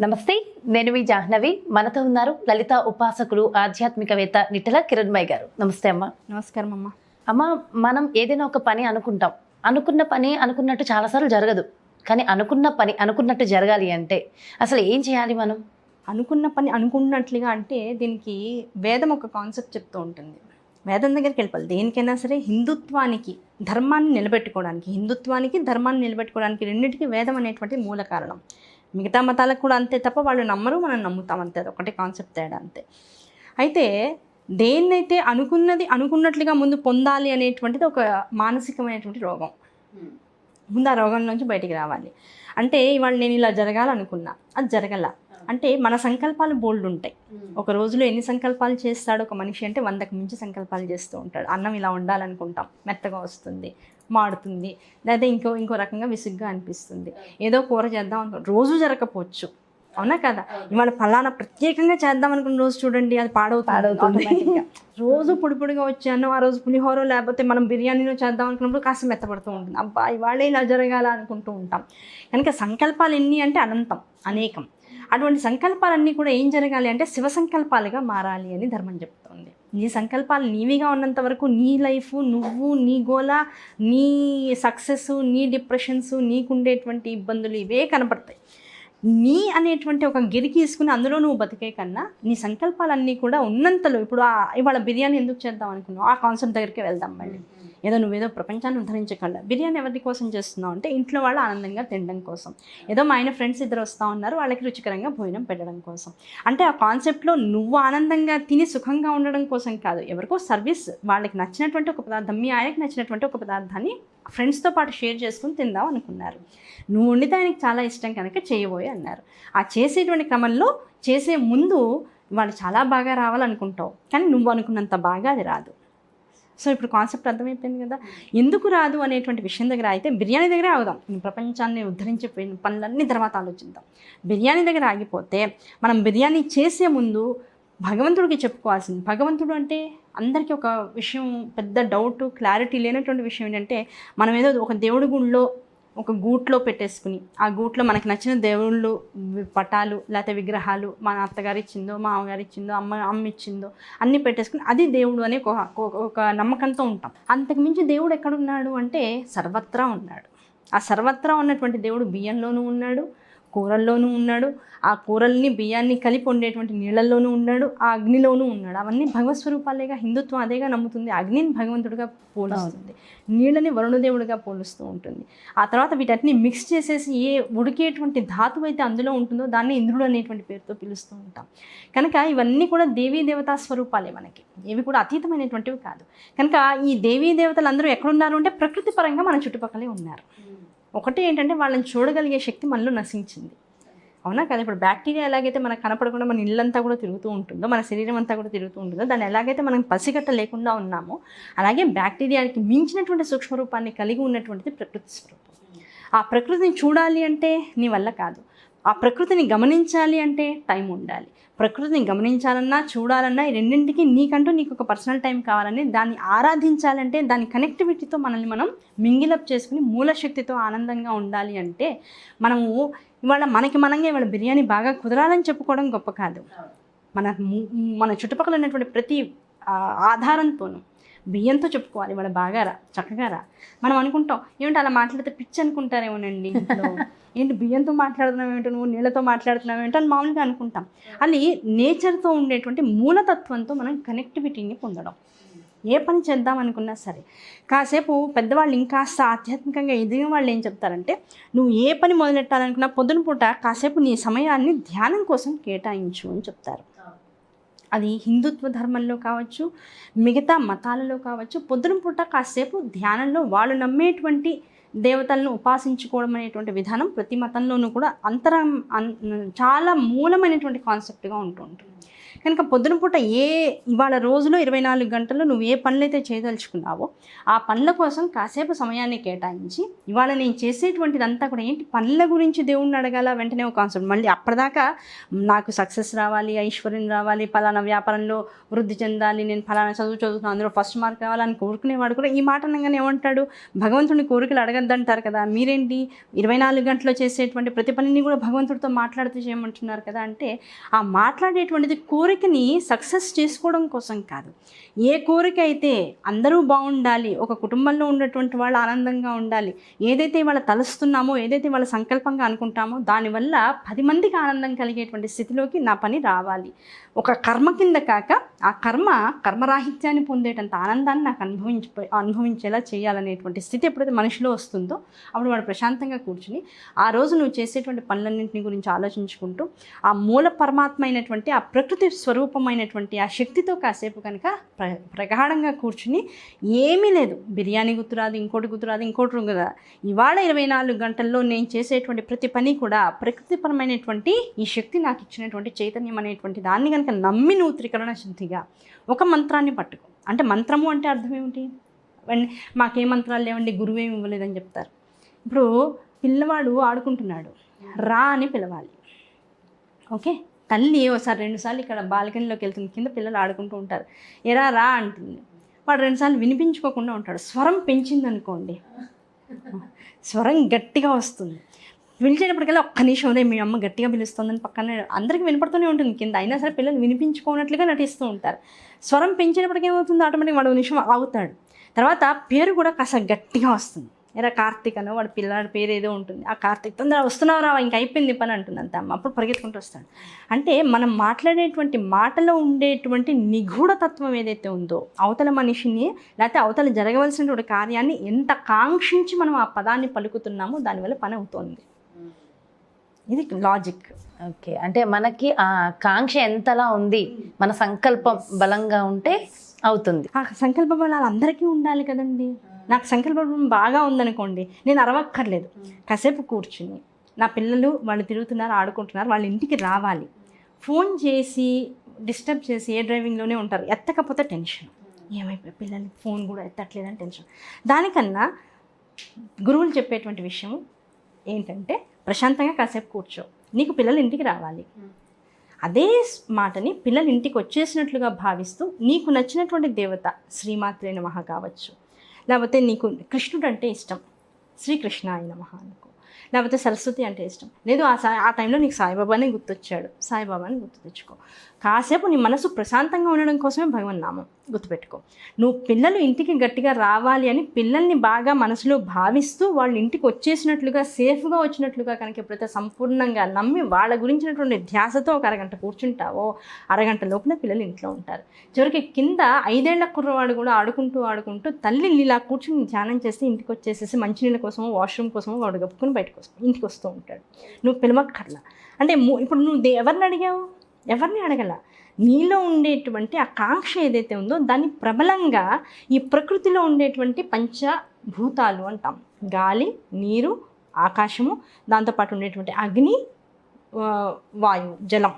నమస్తే, నేను మీ జాహ్నవి. మనతో ఉన్నారు లలిత ఉపాసకులు, ఆధ్యాత్మికవేత్త నిట్టల కిరణ్మయ్య గారు. నమస్తే అమ్మ. నమస్కారం అమ్మ. అమ్మ, మనం ఏదైనా ఒక పని అనుకుంటాం. అనుకున్న పని అనుకున్నట్టు చాలాసార్లు జరగదు. కానీ అనుకున్న పని అనుకున్నట్టు జరగాలి అంటే అసలు ఏం చేయాలి మనం? అనుకున్న పని అనుకున్నట్లుగా అంటే దీనికి వేదం ఒక కాన్సెప్ట్ చెప్తూ ఉంటుంది. వేదం దగ్గరికి వెళ్ళిపోవాలి. దేనికైనా సరే హిందుత్వానికి ధర్మాన్ని నిలబెట్టుకోవడానికి రెండింటికి వేదం అనేటువంటి మూల కారణం. మిగతా మతాలకు కూడా అంతే తప్ప వాళ్ళు నమ్మరు, మనం నమ్ముతాం అంతే. అది ఒకటే కాన్సెప్ట్ తేడా అంతే. అయితే దేన్నైతే అనుకున్నట్లుగా ముందు పొందాలి అనేటువంటిది ఒక మానసికమైనటువంటి రోగం. ముందు ఆ రోగం నుంచి బయటికి రావాలి. అంటే ఇవాళ నేను ఇలా జరగాలనుకున్నా, అది జరగల అంటే మన సంకల్పాలు బోల్డ్ ఉంటాయి. ఒక రోజులో ఎన్ని సంకల్పాలు చేస్తాడు ఒక మనిషి అంటే 100కు మించి సంకల్పాలు చేస్తూ ఉంటాడు. అన్నం ఇలా ఉండాలనుకుంటాం, మెత్తగా వస్తుంది, మాడుతుంది, లేదా ఇంకో రకంగా విసుగ్గా అనిపిస్తుంది. ఏదో కూర చేద్దాం అనుకో, రోజు జరగకపోవచ్చు, అవునా కదా? ఇవాళ ఫలానా ప్రత్యేకంగా చేద్దాం అనుకున్న రోజు చూడండి, అది పాడవుతుంది. రోజు పొడిగా వచ్చాను, ఆ రోజు పులిహోర లేకపోతే మనం బిర్యానీలో చేద్దాం అనుకున్నప్పుడు కాస్త మెత్తపడుతూ ఉంటుంది. అబ్బా ఇవాళే ఇలా జరగాల అనుకుంటూ ఉంటాం. కనుక సంకల్పాలు ఎన్ని అంటే అనంతం, అనేకం. అటువంటి సంకల్పాలన్నీ కూడా ఏం జరగాలి అంటే శివ సంకల్పాలుగా మారాలి అని ధర్మం చెప్తుంది. నీ సంకల్పాలు నీవిగా ఉన్నంత వరకు నీ లైఫ్, నువ్వు, నీ గోల, నీ సక్సెస్, నీ డిప్రెషన్స్, నీకుండేటువంటి ఇబ్బందులు ఇవే కనపడతాయి. నీ అనేటువంటి ఒక గిరి తీసుకుని అందులో నువ్వు బతికే కన్నా నీ సంకల్పాలన్నీ కూడా ఉన్నంతలో, ఇప్పుడు ఇవాళ బిర్యానీ ఎందుకు చేద్దాం అనుకున్నావు, ఆ కాన్సెప్ట్ దగ్గరికి వెళ్దాం. మళ్ళీ నువ్వేదో ప్రపంచాన్ని ఉద్ధరించకుండా బిర్యానీ ఎవరి కోసం చేస్తున్నావు అంటే ఇంట్లో వాళ్ళు ఆనందంగా తినడం కోసం. ఏదో మా ఆయన ఫ్రెండ్స్ ఇద్దరు వస్తూ ఉన్నారు, వాళ్ళకి రుచికరంగా భోజనం పెట్టడం కోసం. అంటే ఆ కాన్సెప్ట్లో నువ్వు ఆనందంగా తిని సుఖంగా ఉండడం కోసం కాదు, ఎవరికో సర్వీస్, వాళ్ళకి నచ్చినటువంటి ఒక పదార్థం, మీ ఆయనకి నచ్చినటువంటి ఒక పదార్థాన్ని ఫ్రెండ్స్తో పాటు షేర్ చేసుకుని తిందాం అనుకున్నారు. నువ్వు వండితే ఆయనకి చాలా ఇష్టం కనుక చేయబోయి అన్నారు. ఆ చేసేటువంటి క్రమంలో చేసే ముందు వాళ్ళు చాలా బాగా రావాలనుకుంటావు, కానీ నువ్వు అనుకున్నంత బాగా అది రాదు. సో ఇప్పుడు కాన్సెప్ట్ అర్థమైపోయింది కదా. ఎందుకు రాదు అనేటువంటి విషయం దగ్గర అయితే బిర్యానీ దగ్గర ఆగుదాం. ప్రపంచాన్ని ఉద్ధరించే పనులన్నీ తర్వాత ఆలోచిద్దాం. బిర్యానీ దగ్గర ఆగిపోతే మనం బిర్యానీ చేసే ముందు భగవంతుడికి చెప్పుకోవాల్సింది. భగవంతుడు అంటే అందరికీ ఒక విషయం, పెద్ద డౌట్, క్లారిటీ లేనటువంటి విషయం ఏంటంటే, మనం ఏదో ఒక దేవుడి గుళ్ళో ఒక గూట్లో పెట్టేసుకుని, ఆ గూట్లో మనకి నచ్చిన దేవుళ్ళు పటాలు లేకపోతే విగ్రహాలు, మా అత్తగారు ఇచ్చిందో, మా అమ్మగారు ఇచ్చిందో, అమ్మ ఇచ్చిందో అన్నీ పెట్టేసుకుని అది దేవుడు అనే ఒక నమ్మకంతో ఉంటాం. అంతకుమించి దేవుడు ఎక్కడున్నాడు అంటే సర్వత్రా ఉన్నాడు. ఆ సర్వత్రా ఉన్నటువంటి దేవుడు బియ్యంలోనూ ఉన్నాడు, కూరల్లోనూ ఉన్నాడు, ఆ కూరల్ని బియ్యాన్ని కలిపి ఉండేటువంటి నీళ్ళల్లోనూ ఉన్నాడు, ఆ అగ్నిలోనూ ఉన్నాడు. అవన్నీ భగవత్ స్వరూపాలేగా హిందుత్వం అదేగా నమ్ముతుంది. అగ్నిని భగవంతుడిగా పోలుస్తుంది, నీళ్ళని వరుణదేవుడిగా పోలుస్తూ ఉంటుంది. ఆ తర్వాత వీటన్ని మిక్స్ చేసేసి ఏ ఉడికేటువంటి ధాతువు అయితే అందులో ఉంటుందో దాన్ని ఇంద్రుడు అనేటువంటి పేరుతో పిలుస్తూ ఉంటాం. కనుక ఇవన్నీ కూడా దేవీ దేవతా స్వరూపాలే, మనకి ఇవి కూడా అతీతమైనటువంటివి కాదు. కనుక ఈ దేవీ దేవతలు అందరూ ఎక్కడున్నారు అంటే ప్రకృతి పరంగా మన చుట్టుపక్కలే ఉన్నారు. ఒకటి ఏంటంటే వాళ్ళని చూడగలిగే శక్తి మనలో నశించింది, అవునా కదా? ఇప్పుడు బ్యాక్టీరియా ఎలాగైతే మనకు కనపడకుండా మన ఇల్లంతా కూడా తిరుగుతూ ఉంటుందో, మన శరీరం అంతా కూడా తిరుగుతూ ఉంటుందో, దాన్ని ఎలాగైతే మనం పసిగట్ట లేకుండా ఉన్నామో, అలాగే బ్యాక్టీరియాకి మించినటువంటి సూక్ష్మరూపాన్ని కలిగి ఉన్నటువంటిది ప్రకృతి స్వరూపం. ఆ ప్రకృతిని చూడాలి అంటే నీ వల్ల కాదు. ఆ ప్రకృతిని గమనించాలి అంటే టైం ఉండాలి. ప్రకృతిని గమనించాలన్నా చూడాలన్నా ఈ రెండింటికి నీకు ఒక పర్సనల్ టైం కావాలని, దాన్ని ఆరాధించాలంటే దాని కనెక్టివిటీతో మనల్ని మనం మింగిలప్ చేసుకుని మూలశక్తితో ఆనందంగా ఉండాలి అంటే మనము ఇవాళ మనంగా ఇవాళ బిర్యానీ బాగా కుదరాలని చెప్పుకోవడం గొప్ప కాదు. మన చుట్టుపక్కల ఉన్నటువంటి ప్రతి ఆధారంతోనూ బియ్యంతో చెప్పుకోవాలి, ఇవాళ బాగా రా, చక్కగా రా. మనం అనుకుంటాం ఏమిటి అలా మాట్లాడితే పిచ్చి అనుకుంటారేమోనండి, ఇంట్లో ఏంటి బియ్యంతో మాట్లాడుతున్నావు ఏమిటో, నువ్వు నీళ్ళతో మాట్లాడుతున్నావు ఏంటో అని మామూలుగా అనుకుంటాం. అది నేచర్తో ఉండేటువంటి మూలతత్వంతో మనం కనెక్టివిటీని పొందడం. ఏ పని చేద్దాం అనుకున్నా సరే కాసేపు పెద్దవాళ్ళు ఇంకాస్త ఆధ్యాత్మికంగా ఎదిగిన వాళ్ళు ఏం చెప్తారంటే, నువ్వు ఏ పని మొదలెట్టాలనుకున్నా పొద్దున పూట కాసేపు నీ సమయాన్ని ధ్యానం కోసం కేటాయించు అని చెప్తారు. అది హిందుత్వ ధర్మంలో కావచ్చు, మిగతా మతాలలో కావచ్చు, పొద్దున పూట కాసేపు ధ్యానంలో వాళ్ళు నమ్మేటువంటి దేవతలను ఉపాసించుకోవడం అనేటువంటి విధానం ప్రతి మతంలోనూ కూడా చాలా మూలమైనటువంటి కాన్సెప్ట్గా ఉంటుంది. కనుక పొద్దున పూట ఇవాళ రోజులో 24 గంటల్లో నువ్వు ఏ పనులైతే చేయదలుచుకున్నావో ఆ పనుల కోసం కాసేపు సమయాన్ని కేటాయించి ఇవాళ నేను చేసేటువంటిదంతా కూడా ఏంటి, పనుల గురించి దేవుణ్ణి అడగాల. వెంటనే ఒక కాన్సెప్ట్, మళ్ళీ అప్పటిదాకా నాకు సక్సెస్ రావాలి, ఐశ్వర్యం రావాలి, పలానా వ్యాపారంలో వృద్ధి చెందాలి, నేను పలానా చదువుతున్నాను అందులో ఫస్ట్ మార్క్ రావాలని కోరుకునేవాడు కూడా ఈ మాట అనగానే ఏమంటాడు, భగవంతుని కోరికలు అడగద్దంటారు కదా, మీరేంటి 24 గంటల్లో చేసేటువంటి ప్రతి పనిని కూడా భగవంతుడితో మాట్లాడుతూ చేయమంటున్నారు కదా. అంటే ఆ మాట్లాడేటువంటిది కోరికని సక్సెస్ చేసుకోవడం కోసం కాదు. ఏ కోరిక అయితే అందరూ బాగుండాలి, ఒక కుటుంబంలో ఉన్నటువంటి వాళ్ళు ఆనందంగా ఉండాలి, ఏదైతే వాళ్ళ తలుస్తున్నామో, ఏదైతే వాళ్ళ సంకల్పంగా అనుకుంటామో దానివల్ల 10 మందికి ఆనందం కలిగేటువంటి స్థితిలోకి నా పని రావాలి. ఒక కర్మ కింద కాక ఆ కర్మరాహిత్యాన్ని పొందేటంత ఆనందాన్ని నాకు అనుభవించేలా చేయాలనేటువంటి స్థితి ఎప్పుడైతే మనిషిలో వస్తుందో అప్పుడు వాడు ప్రశాంతంగా కూర్చుని ఆ రోజు నువ్వు చేసేటువంటి పనులన్నింటినీ గురించి ఆలోచించుకుంటూ ఆ మూల పరమాత్మ అయినటువంటి ఆ ప్రకృతి స్వరూపమైనటువంటి ఆ శక్తితో కాసేపు కనుక ప్రగాఢంగా కూర్చుని ఏమీ లేదు, బిర్యానీ గుర్తురాదు, ఇంకోటి గుర్తురాదు, ఇంకోటి కదా, ఇవాళ 24 గంటల్లో నేను చేసేటువంటి ప్రతి పని కూడా ప్రకృతిపరమైనటువంటి ఈ శక్తి నాకు ఇచ్చినటువంటి చైతన్యం అనేటువంటి దాన్ని కనుక నమ్మి నువ్వు త్రికరణ శుద్ధిగా ఒక మంత్రాన్ని పట్టుకో. అంటే మంత్రము అంటే అర్థం ఏమిటి, మాకే మంత్రాలు లేవండి, గురువేమి ఇవ్వలేదని చెప్తారు. ఇప్పుడు పిల్లవాడు ఆడుకుంటున్నాడు, రా అని పిలవాలి. ఓకే, తల్లి ఒకసారి 2 సార్లు ఇక్కడ బాల్కనీలోకి వెళ్తుంది, కింద పిల్లలు ఆడుకుంటూ ఉంటారు, ఎరా రా అంటుంది, వాడు 2 సార్లు వినిపించుకోకుండా ఉంటాడు. స్వరం పెంచిందనుకోండి, స్వరం గట్టిగా వస్తుంది. పిలిచేటప్పటికల్లా ఒక్క నిమిషం రే మీ అమ్మ గట్టిగా పిలుస్తుందని పక్కన అందరికీ వినపడుతూనే ఉంటుంది కింద, అయినా సరే పిల్లలు వినిపించుకోనట్లుగా నటిస్తూ ఉంటారు. స్వరం పెంచేటప్పటికి ఏమవుతుంది, ఆటోమేటిక్గా వాడు నిమిషం ఆగుతాడు. తర్వాత పేరు కూడా కాస్త గట్టిగా వస్తుంది. ఎరా కార్తీక్ అనో వాడు పిల్లాడి పేరు ఏదో ఉంటుంది, ఆ కార్తీక్ తొందర వస్తున్నావు రా ఇంక అయిపోయింది పని అంటుంది అంత అమ్మ. అప్పుడు పరిగెత్తుకుంటూ వస్తాడు. అంటే మనం మాట్లాడేటువంటి మాటలో ఉండేటువంటి నిగూఢ తత్వం ఏదైతే ఉందో, అవతల మనిషిని లేకపోతే అవతల జరగవలసినటువంటి కార్యాన్ని ఎంత కాంక్షించి మనం ఆ పదాన్ని పలుకుతున్నామో దానివల్ల పని అవుతుంది. ఇది లాజిక్. ఓకే, అంటే మనకి ఆ కాంక్ష ఎంతలా ఉంది, మన సంకల్పం బలంగా ఉంటే అవుతుంది. ఆ సంకల్ప బలాలు అందరికీ ఉండాలి కదండి. నాకు సంకల్పం బాగా ఉందనుకోండి, నేను అరవక్కర్లేదు, కాసేపు కూర్చుని నా పిల్లలు వాళ్ళు తిరుగుతున్నారు, ఆడుకుంటున్నారు, వాళ్ళ ఇంటికి రావాలి, ఫోన్ చేసి డిస్టర్బ్ చేసి ఏ డ్రైవింగ్లోనే ఉంటారు, ఎత్తకపోతే టెన్షన్, ఏమైపోయి పిల్లలు ఫోన్ కూడా ఎత్తట్లేదని టెన్షన్. దానికన్నా గురువులు చెప్పేటువంటి విషయం ఏంటంటే ప్రశాంతంగా కాసేపు కూర్చో, నీకు పిల్లలు ఇంటికి రావాలి, అదే మాటని పిల్లలు ఇంటికి వచ్చేసినట్లుగా భావిస్తూ నీకు నచ్చినటువంటి దేవత శ్రీమాత్రే నమః కావచ్చు, లేకపోతే నీకు కృష్ణుడు అంటే ఇష్టం శ్రీకృష్ణాయ నమః అనుకో, లేకపోతే సరస్వతి అంటే ఇష్టం, లేదు ఆ టైంలో నీకు సాయిబాబానే గుర్తొచ్చాడు, సాయిబాబాని గుర్తు తెచ్చుకో. కాసేపు నీ మనసు ప్రశాంతంగా ఉండడం కోసమే భగవన్నామం గుర్తుపెట్టుకో. నువ్వు పిల్లలు ఇంటికి గట్టిగా రావాలి అని పిల్లల్ని బాగా మనసులో భావిస్తూ వాళ్ళు ఇంటికి వచ్చేసినట్లుగా సేఫ్గా వచ్చినట్లుగా కనుక ఎప్పుడైతే సంపూర్ణంగా నమ్మి వాళ్ళ గురించినటువంటి ధ్యాసతో ఒక అరగంట కూర్చుంటావో అరగంట లోపల పిల్లలు ఇంట్లో ఉంటారు. చివరికి కింద 5 ఏళ్ల కుర్రవాడు కూడా ఆడుకుంటూ తల్లి ఇలా కూర్చుని ధ్యానం చేస్తే ఇంటికి వచ్చేసేసి మంచినీళ్ళ కోసమో వాష్రూమ్ కోసమో వాడు గప్పుకుని బయటకు ఇంటికి వస్తూ ఉంటాడు. నువ్వు పిలవక్కర్లా. అంటే ఇప్పుడు నువ్వు ఎవరిని అడిగావు, ఎవరిని అడగల, నీలో ఉండేటువంటి ఆ కాంక్ష ఏదైతే ఉందో దాన్ని ప్రబలంగా ఈ ప్రకృతిలో ఉండేటువంటి పంచభూతాలు అంటాం, గాలి, నీరు, ఆకాశము, దాంతోపాటు ఉండేటువంటి అగ్ని, వాయువు, జలం,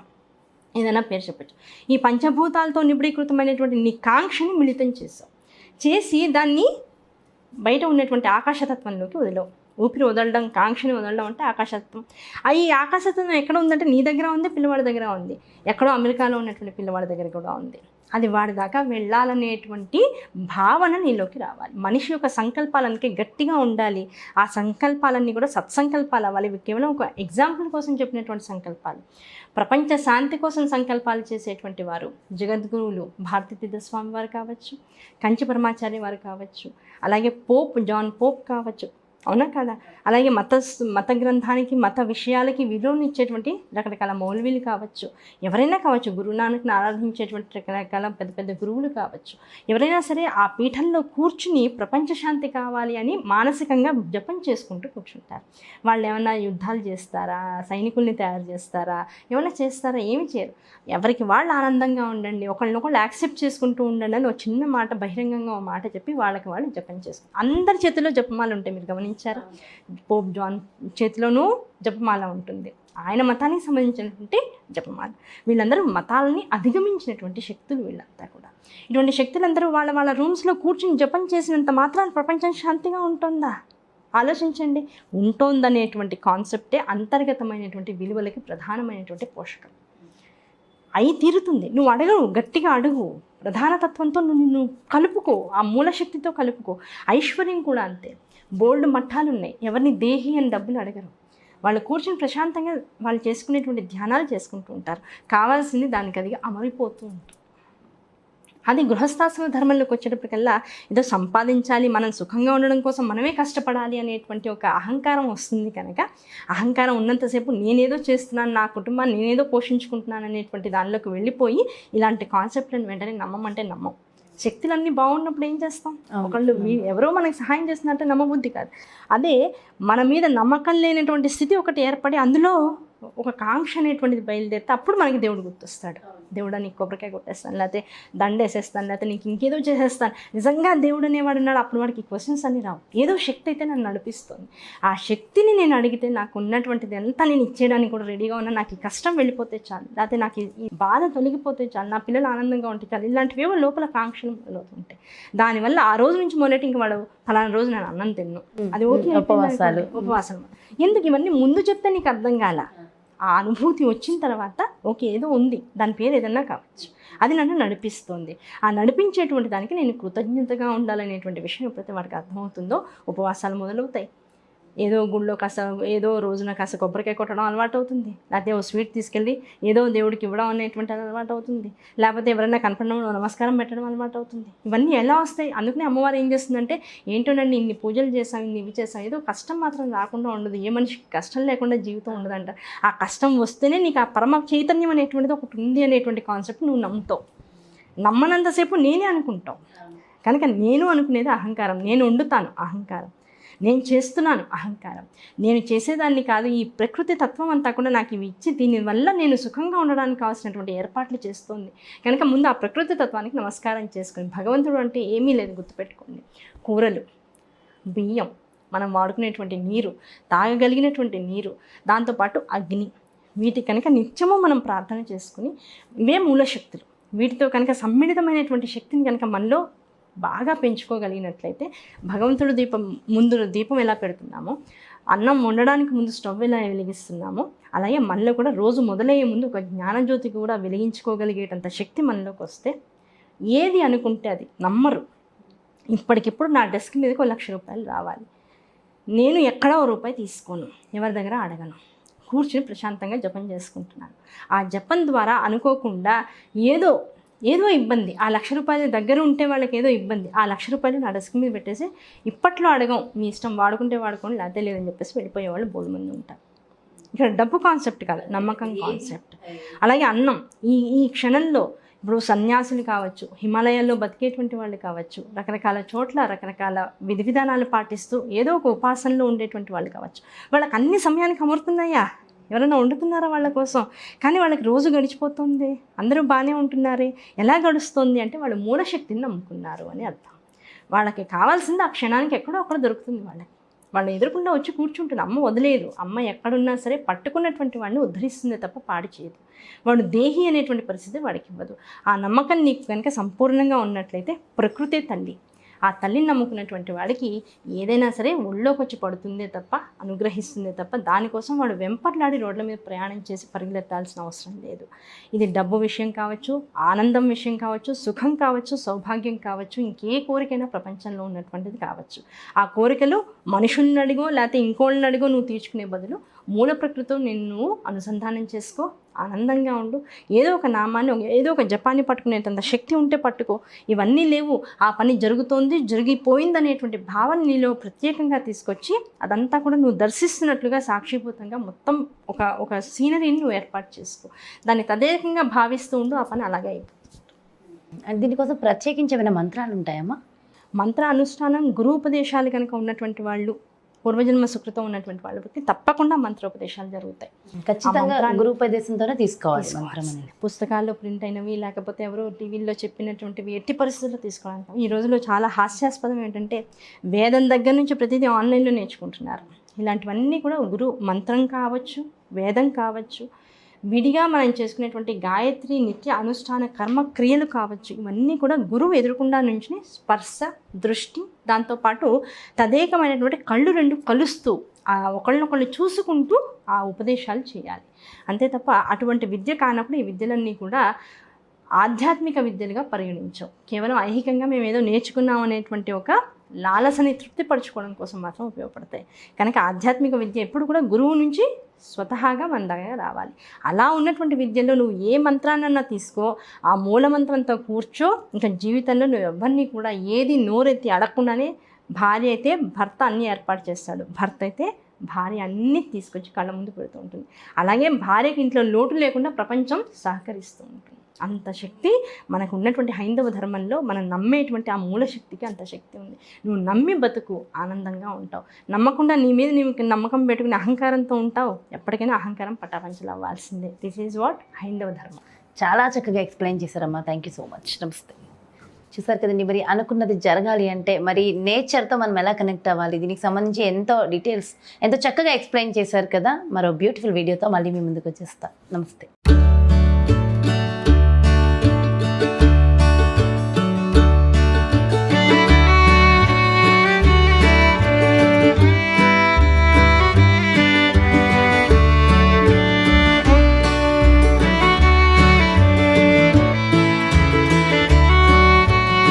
ఏదైనా పేరు చెప్పచ్చు. ఈ పంచభూతాలతో నిబిడీకృతమైనటువంటి నీ కాంక్షని మిళితం చేసి దాన్ని బయట ఉన్నటువంటి ఆకాశతత్వంలోకి వదిలేవు. ఊపిరి వదలడం, కాంక్షని వదలడం అంటే ఆకాశతత్వం. ఈ ఆకాశతత్వం ఎక్కడ ఉందంటే నీ దగ్గర ఉంది, పిల్లవాడి దగ్గర ఉంది, ఎక్కడో అమెరికాలో ఉన్నటువంటి పిల్లవాడి దగ్గర కూడా ఉంది. అది వాడి దాకా వెళ్ళాలనేటువంటి భావన నీలోకి రావాలి. మనిషి యొక్క సంకల్పాలకి గట్టిగా ఉండాలి. ఆ సంకల్పాలన్నీ కూడా సత్సంకల్పాలు అవ్వాలి. ఇవి కేవలం ఒక ఎగ్జాంపుల్ కోసం చెప్పినటువంటి సంకల్పాలు. ప్రపంచ శాంతి కోసం సంకల్పాలు చేసేటువంటి వారు జగద్గురువులు భారతీతీర్థ స్వామి వారు కావచ్చు, కంచి పరమాచార్య వారు కావచ్చు, అలాగే జాన్ పోప్ కావచ్చు, అవునా కదా, అలాగే మత గ్రంథానికి మత విషయాలకి విలువనిచ్చేటువంటి రకరకాల మౌల్వీలు కావచ్చు, ఎవరైనా కావచ్చు, గురునానక్ని ఆరాధించేటువంటి రకరకాల పెద్ద పెద్ద గురువులు కావచ్చు, ఎవరైనా సరే ఆ పీఠంలో కూర్చుని ప్రపంచ శాంతి కావాలి అని మానసికంగా జపం చేసుకుంటూ కూర్చుంటారు. వాళ్ళు ఏమైనా యుద్ధాలు చేస్తారా, సైనికుల్ని తయారు చేస్తారా, ఏమైనా చేస్తారా? ఏమి చేయరు. ఎవరికి వాళ్ళు ఆనందంగా ఉండండి, ఒకళ్ళనొకళ్ళు యాక్సెప్ట్ చేసుకుంటూ ఉండండి అని ఒక చిన్న మాట బహిరంగంగా ఒక మాట చెప్పి వాళ్ళకి వాళ్ళు జపం చేసుకుంటారు. అందరి చేతిలో జపమాలు ఉంటాయి, మీరు గమనించారా? పోప్ జాన్ చేతిలోనూ జపమాల ఉంటుంది. ఆయన మతానికి సంబంధించినటువంటి జపమాల. వీళ్ళందరూ మతాలని అధిగమించినటువంటి శక్తులు వీళ్ళంతా కూడా. ఇటువంటి శక్తులందరూ వాళ్ళ వాళ్ళ రూమ్స్లో కూర్చుని జపం చేసినంత మాత్రాన ప్రపంచం శాంతిగా ఉంటుందా? ఆలోచించండి. ఉంటోందనేటువంటి కాన్సెప్టే అంతర్గతమైనటువంటి విలువలకి ప్రధానమైనటువంటి పోషకం. అయి తీరుతుంది. నువ్వు అడగవు, గట్టిగా అడుగు, ప్రధాన తత్వంతో నువ్వు కలుపుకో, ఆ మూలశక్తితో కలుపుకో. ఐశ్వర్యం కూడా అంతే. బోల్డ్ మఠాలు ఉన్నాయి, ఎవరిని దేహి అని డబ్బులు అడగరు. వాళ్ళు కూర్చొని ప్రశాంతంగా వాళ్ళు చేసుకునేటువంటి ధ్యానాలు చేసుకుంటూ ఉంటారు. కావాల్సింది దానికి అది అమరిపోతూ ఉంటుంది. అది గృహస్థాశ్రమ ధర్మంలోకి వచ్చేటప్పటికల్లా ఏదో సంపాదించాలి, మనం సుఖంగా ఉండడం కోసం మనమే కష్టపడాలి అనేటువంటి ఒక అహంకారం వస్తుంది. కనుక అహంకారం ఉన్నంతసేపు నేనేదో చేస్తున్నాను, నా కుటుంబాన్ని నేనేదో పోషించుకుంటున్నాను అనేటువంటి దానిలోకి వెళ్ళిపోయి ఇలాంటి కాన్సెప్ట్లను వెంటనే నమ్మమంటే నమ్మం. శక్తులన్నీ బాగున్నప్పుడు ఏం చేస్తాం? ఒకళ్ళు ఎవరో మనకి సహాయం చేస్తున్నట్టే నమ్మబుద్ధి కాదు. అదే మన మీద నమ్మకం లేనటువంటి స్థితి ఒకటి ఏర్పడి అందులో ఒక కాంక్ష అనేటువంటిది బయలుదేరితే అప్పుడు మనకి దేవుడు గుర్తొస్తాడు. దేవుడా నీకు కొబ్బరికాయ కొట్టేస్తాను, లేకపోతే దండేసేస్తాను, లేకపోతే నీకు ఇంకేదో చేసేస్తాను. నిజంగా దేవుడు అనేవాడు ఉన్నాడు. అప్పుడు వాడికి క్వశ్చన్స్ అన్నీ రావు. ఏదో శక్తి అయితే నన్ను నడిపిస్తుంది. ఆ శక్తిని నేను అడిగితే నాకు ఉన్నటువంటిది అంతా నేను ఇచ్చేయడానికి కూడా రెడీగా ఉన్నా. నాకు ఈ కష్టం వెళ్ళిపోతే చాలు, లేకపోతే నాకు ఈ బాధ తొలగిపోతే చాలు, నా పిల్లలు ఆనందంగా ఉంటే చాలు. ఇలాంటివేవో లోపల కాంక్షలు మొదలవుతుంటాయి. దానివల్ల ఆ రోజు నుంచి మొదలెట్టి ఇంక వాడు ఫలానా రోజు నేను అన్నం తిన్ను, అది ఓకే, ఉపవాసాలు. ఎందుకు ఇవన్నీ ముందు చెప్తే నీకు అర్థం కాల. ఆ అనుభూతి వచ్చిన తర్వాత ఓకే ఏదో ఉంది, దాని పేరు ఏదన్నా కావచ్చు, అది నన్ను నడిపిస్తుంది. ఆ నడిపించేటువంటి దానికి నేను కృతజ్ఞతగా ఉండాలనేటువంటి విషయం ఎప్పుడైతే వాడికి అర్థమవుతుందో ఉపవాసాలు మొదలవుతాయి. ఏదో గుళ్ళో కాస్త ఏదో రోజున కాస్త కొబ్బరికాయ కొట్టడం అలవాటు అవుతుంది, లేకపోతే ఓ స్వీట్ తీసుకెళ్ళి ఏదో దేవుడికి ఇవ్వడం అనేటువంటి అలవాటు అవుతుంది, లేకపోతే ఎవరైనా కనపడడం నమస్కారం పెట్టడం అలవాటు అవుతుంది. ఇవన్నీ ఎలా వస్తాయి? అందుకనే అమ్మవారు ఏం చేస్తుందంటే, ఏంటోనండి ఇన్ని పూజలు చేసాం, ఇవి చేసాం, ఏదో కష్టం మాత్రం రాకుండా ఉండదు, ఏ మనిషికి కష్టం లేకుండా జీవితం ఉండదంట. ఆ కష్టం వస్తేనే నీకు ఆ పరమ చైతన్యం అనేటువంటిది ఒకటి ఉంది అనేటువంటి కాన్సెప్ట్ నువ్వు నమ్ముతావు. నమ్మనంతసేపు నేనే అనుకుంటావు. కనుక నేను అనుకునేది అహంకారం, నేను వండుతాను అహంకారం, నేను చేస్తున్నాను అహంకారం, నేను చేసేదాన్ని కాదు, ఈ ప్రకృతి తత్వం అంతా కూడా నాకు ఇవి ఇచ్చి దీనివల్ల నేను సుఖంగా ఉండడానికి కావాల్సినటువంటి ఏర్పాట్లు చేస్తుంది. కనుక ముందు ఆ ప్రకృతి తత్వానికి నమస్కారం చేసుకొని, భగవంతుడు అంటే ఏమీ లేదు గుర్తుపెట్టుకోండి. కూరలు, బియ్యం, మనం వాడుకునేటువంటి నీరు, తాగగలిగినటువంటి నీరు, దాంతోపాటు అగ్ని, వీటి కనుక నిత్యము మనం ప్రార్థన చేసుకుని ఇవే మూలశక్తులు. వీటితో కనుక సమ్మిళితమైనటువంటి శక్తిని కనుక మనలో బాగా పెంచుకోగలిగినట్లయితే, భగవంతుడు ముందు దీపం ఎలా పెడుతున్నామో, అన్నం వండడానికి ముందు స్టవ్ ఎలా వెలిగిస్తున్నామో, అలాగే మనలో కూడా రోజు మొదలయ్యే ముందు ఒక జ్ఞానజ్యోతి కూడా వెలిగించుకోగలిగేటంత శక్తి మనలోకి వస్తే ఏది అనుకుంటే అది నమ్మరు. ఇప్పటికిప్పుడు నా డెస్క్ మీదకి 1,00,000 రూపాయలు రావాలి, నేను ఎక్కడా రూపాయి తీసుకోను, ఎవరి దగ్గర అడగను, కూర్చుని ప్రశాంతంగా జపం చేసుకుంటున్నాను. ఆ జపం ద్వారా అనుకోకుండా ఏదో ఇబ్బంది, ఆ 1,00,000 రూపాయలు దగ్గర ఉంటే వాళ్ళకి ఏదో ఇబ్బంది, ఆ 1,00,000 రూపాయలు నా డెస్క్ మీద పెట్టేసి ఇప్పట్లో అడగం, మీ ఇష్టం, వాడుకుంటే వాడుకోండి, లేకపోతే లేదని చెప్పేసి వెళ్ళిపోయేవాళ్ళు బోల్డ్ మంది ఉంటారు. ఇక్కడ డబ్బు కాన్సెప్ట్ కాదు, నమ్మకం కాన్సెప్ట్. అలాగే అన్నం, ఈ క్షణంలో ఇప్పుడు సన్యాసులు కావచ్చు, హిమాలయాల్లో బతికేటువంటి వాళ్ళు కావచ్చు, రకరకాల చోట్ల రకరకాల విధి విధానాలు పాటిస్తూ ఏదో ఒక ఉపాసనలో ఉండేటువంటి వాళ్ళు కావచ్చు, వాళ్ళకి అన్ని సమయానికి అమరుతున్నాయా? ఎవరైనా వండుతున్నారా వాళ్ళ కోసం? కానీ వాళ్ళకి రోజు గడిచిపోతుంది, అందరూ బాగానే ఉంటున్నారే. ఎలా గడుస్తుంది అంటే వాళ్ళు మూలశక్తిని నమ్ముకున్నారు అని అర్థం. వాళ్ళకి కావాల్సింది ఆ క్షణానికి ఎక్కడో అక్కడ దొరుకుతుంది. వాళ్ళు ఎదురుకుండా వచ్చి కూర్చుంటుంది. అమ్మ వదిలేదు. అమ్మ ఎక్కడున్నా సరే పట్టుకున్నటువంటి వాడిని ఉద్ధరిస్తుంది తప్ప పాడు చేయదు. వాడు దేహి అనేటువంటి పరిస్థితి వాడికి ఇవ్వదు. ఆ నమ్మకం నీకు కనుక సంపూర్ణంగా ఉన్నట్లయితే ప్రకృతే తల్లి. ఆ తల్లిని నమ్ముకున్నటువంటి వాడికి ఏదైనా సరే ఒళ్ళోకి వచ్చి పడుతుందే తప్ప, అనుగ్రహిస్తుందే తప్ప, దానికోసం వాడు వెంపర్లాడి రోడ్ల మీద ప్రయాణం చేసి పరిగెత్తాల్సిన అవసరం లేదు. ఇది డబ్బు విషయం కావచ్చు, ఆనందం విషయం కావచ్చు, సుఖం కావచ్చు, సౌభాగ్యం కావచ్చు, ఇంకే కోరికైనా ప్రపంచంలో ఉన్నటువంటిది కావచ్చు. ఆ కోరికలు మనుషుల్ని అడిగో లేకపోతే ఇంకోళ్ళని అడిగో నువ్వు తీర్చుకునే బదులు మూల ప్రకృతితో నిన్ను అనుసంధానం చేసుకో, ఆనందంగా ఉండు. ఏదో ఒక నామాన్ని, ఏదో ఒక జపాన్ని పట్టుకునేటంత శక్తి ఉంటే పట్టుకో. ఇవన్నీ లేవు, ఆ పని జరుగుతోంది, జరిగిపోయింది అనేటువంటి భావన నీలో ప్రత్యేకంగా తీసుకొచ్చి అదంతా కూడా నువ్వు దర్శిస్తున్నట్లుగా సాక్షిభూతంగా మొత్తం ఒక సీనరీని నువ్వు ఏర్పాటు చేసుకో. దాన్ని తదేకంగా భావిస్తూ ఉండు, ఆ పని అలాగే అయిపోతుంది. దీనికోసం ప్రత్యేకించి ఏమైనా మంత్రాలు ఉంటాయమ్మా? మంత్ర అనుష్ఠానం, గురూపదేశాలు కనుక ఉన్నటువంటి వాళ్ళు, పూర్వజన్మ సుకృతం ఉన్నటువంటి వాళ్ళకి తప్పకుండా మంత్రోపదేశాలు జరుగుతాయి. ఖచ్చితంగా గురూపదేశంతోనే తీసుకోవాలి మంత్రం అనేది. పుస్తకాల్లో ప్రింట్ అయినవి లేకపోతే ఎవరో టీవీల్లో చెప్పినటువంటివి ఎట్టి పరిస్థితుల్లో తీసుకోవడానికి. ఈ రోజుల్లో చాలా హాస్యాస్పదం ఏంటంటే వేదం దగ్గర నుంచి ప్రతిదీ ఆన్లైన్లో నేర్చుకుంటున్నారు. ఇలాంటివన్నీ కూడా మంత్రం కావచ్చు, వేదం కావచ్చు, విడిగా మనం చేసుకునేటువంటి గాయత్రి నిత్య అనుష్ఠాన కర్మ క్రియలు కావచ్చు, ఇవన్నీ కూడా గురువు ఎదురుకుండా నుంచి స్పర్శ, దృష్టి, దాంతోపాటు తదేకమైనటువంటి కళ్ళు రెండు కలుస్తూ ఒకళ్ళనొకళ్ళు చూసుకుంటూ ఆ ఉపదేశాలు చేయాలి. అంతే తప్ప అటువంటి విద్య కానప్పుడు ఈ విద్యలన్నీ కూడా ఆధ్యాత్మిక విద్యలుగా పరిగణించవు. కేవలం ఐహికంగా మేము ఏదో నేర్చుకున్నాం అనేటువంటి ఒక లాలసని తృప్తిపరచుకోవడం కోసం మాత్రం ఉపయోగపడతాయి. కనుక ఆధ్యాత్మిక విద్య ఎప్పుడు కూడా గురువు నుంచి స్వతహాగా మన దగ్గర రావాలి. అలా ఉన్నటువంటి విద్యలో నువ్వు ఏ మంత్రాన్నన్నా తీసుకో, ఆ మూల మంత్రంతో కూర్చో, ఇంకా జీవితంలో నువ్వు ఎవరిని కూడా ఏది నోరెత్తి అడగకుండానే, భార్య అయితే భర్త అన్నీ ఏర్పాటు చేస్తాడు, భర్త అయితే భార్య అన్నీ తీసుకొచ్చి కళ్ళ ముందు పెడుతూ ఉంటుంది. అలాగే భార్యకి ఇంట్లో లోటు లేకుండా ప్రపంచం సహకరిస్తూ ఉంటుంది. అంత శక్తి మనకు ఉన్నటువంటి హైందవ ధర్మంలో మనం నమ్మేటువంటి ఆ మూలశక్తికి అంత శక్తి ఉంది. నువ్వు నమ్మి బతుకు, ఆనందంగా ఉంటావు. నమ్మకుండా నీ మీద నీవు నమ్మకం పెట్టుకుని అహంకారంతో ఉంటావు, ఎప్పటికైనా అహంకారం పటాపంచలు అవ్వాల్సిందే. దిస్ ఈజ్ వాట్ హైందవ ధర్మం. చాలా చక్కగా ఎక్స్ప్లెయిన్ చేశారమ్మా. Thank you so much. నమస్తే. చూసారు కదండి, మరి అనుకున్నది జరగాలి అంటే మరి నేచర్తో మనం ఎలా కనెక్ట్ అవ్వాలి, దీనికి సంబంధించి ఎంతో డీటెయిల్స్ ఎంతో చక్కగా ఎక్స్ప్లెయిన్ చేశారు కదా. మరో బ్యూటిఫుల్ వీడియోతో మళ్ళీ మీ ముందుకు వచ్చేస్తా. నమస్తే.